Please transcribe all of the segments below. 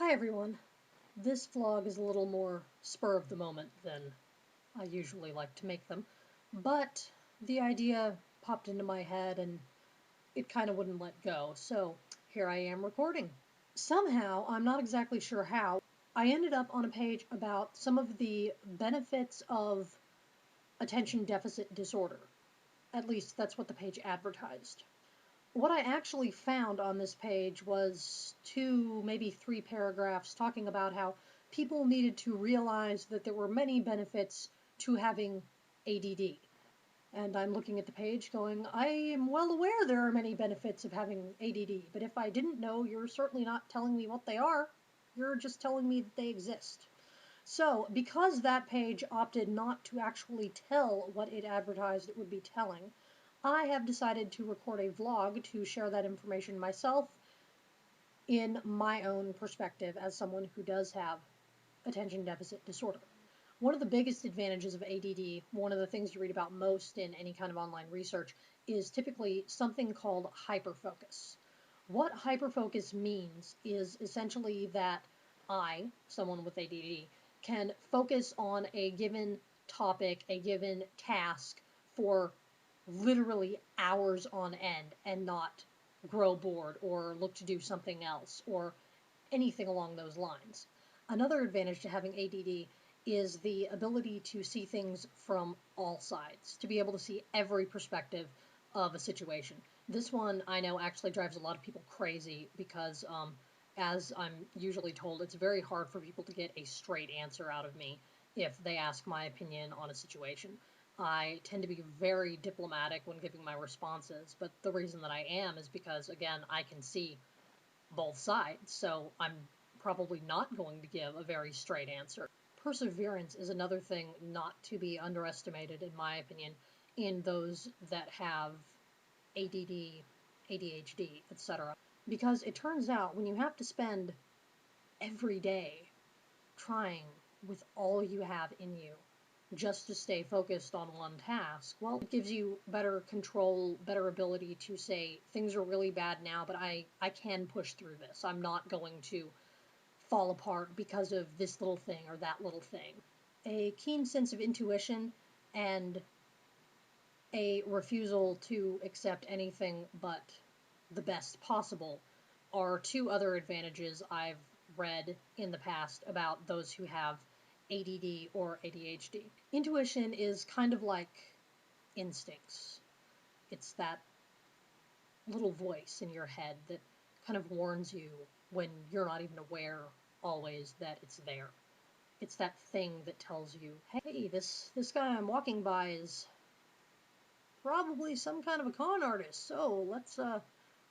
Hi everyone. This vlog is a little more spur of the moment than I usually like to make them, but the idea popped into my head and it kind of wouldn't let go, so here I am recording. Somehow, I'm not exactly sure how, I ended up on a page about some of the benefits of attention deficit disorder. At least that's what the page advertised. What I actually found on this page was 2, maybe 3 paragraphs talking about how people needed to realize that there were many benefits to having ADD. And I'm looking at the page going, I am well aware there are many benefits of having ADD, but if I didn't know, you're certainly not telling me what they are. You're just telling me that they exist. So, because that page opted not to actually tell what it advertised it would be telling, I have decided to record a vlog to share that information myself in my own perspective as someone who does have attention deficit disorder. One of the biggest advantages of ADD, one of the things you read about most in any kind of online research, is typically something called hyperfocus. What hyperfocus means is essentially that I, someone with ADD, can focus on a given topic, a given task for literally hours on end and not grow bored or look to do something else or anything along those lines. Another advantage to having ADD is the ability to see things from all sides, to be able to see every perspective of a situation. This one I know actually drives a lot of people crazy because, as I'm usually told, it's very hard for people to get a straight answer out of me if they ask my opinion on a situation. I tend to be very diplomatic when giving my responses, but the reason that I am is because, again, I can see both sides, so I'm probably not going to give a very straight answer. Perseverance is another thing not to be underestimated, in my opinion, in those that have ADD, ADHD, etc. Because it turns out when you have to spend every day trying with all you have in you just to stay focused on one task, well, it gives you better control, better ability to say, things are really bad now, but I can push through this. I'm not going to fall apart because of this little thing or that little thing. A keen sense of intuition and a refusal to accept anything but the best possible are 2 other advantages I've read in the past about those who have ADD or ADHD. Intuition is kind of like instincts. It's that little voice in your head that kind of warns you when you're not even aware always that it's there. It's that thing that tells you, hey, this guy I'm walking by is probably some kind of a con artist, so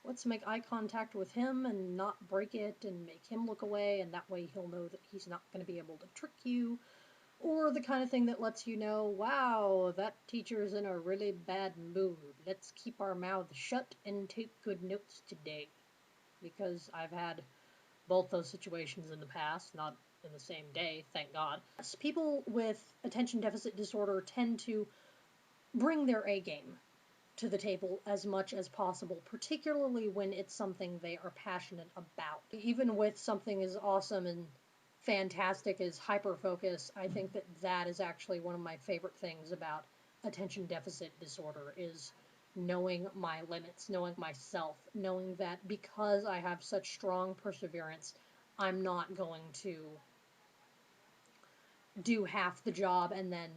let's make eye contact with him and not break it and make him look away, and that way he'll know that he's not going to be able to trick you. Or the kind of thing that lets you know, wow, that teacher's in a really bad mood. Let's keep our mouths shut and take good notes today. Because I've had both those situations in the past, not in the same day, thank God. People with attention deficit disorder tend to bring their A game to the table as much as possible, particularly when it's something they are passionate about. Even with something as awesome and fantastic as hyperfocus, I think that that is actually one of my favorite things about attention deficit disorder is knowing my limits, knowing myself, knowing that because I have such strong perseverance, I'm not going to do half the job and then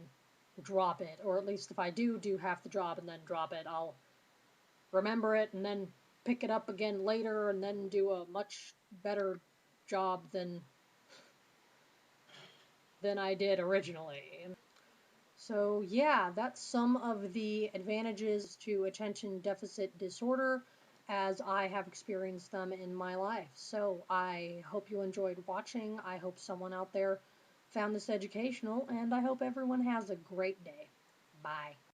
drop it. Or at least if I do half the job and then drop it, I'll remember it and then pick it up again later and then do a much better job than I did originally. So yeah, that's some of the advantages to attention deficit disorder as I have experienced them in my life. So I hope you enjoyed watching. I hope someone out there found this educational, and I hope everyone has a great day. Bye.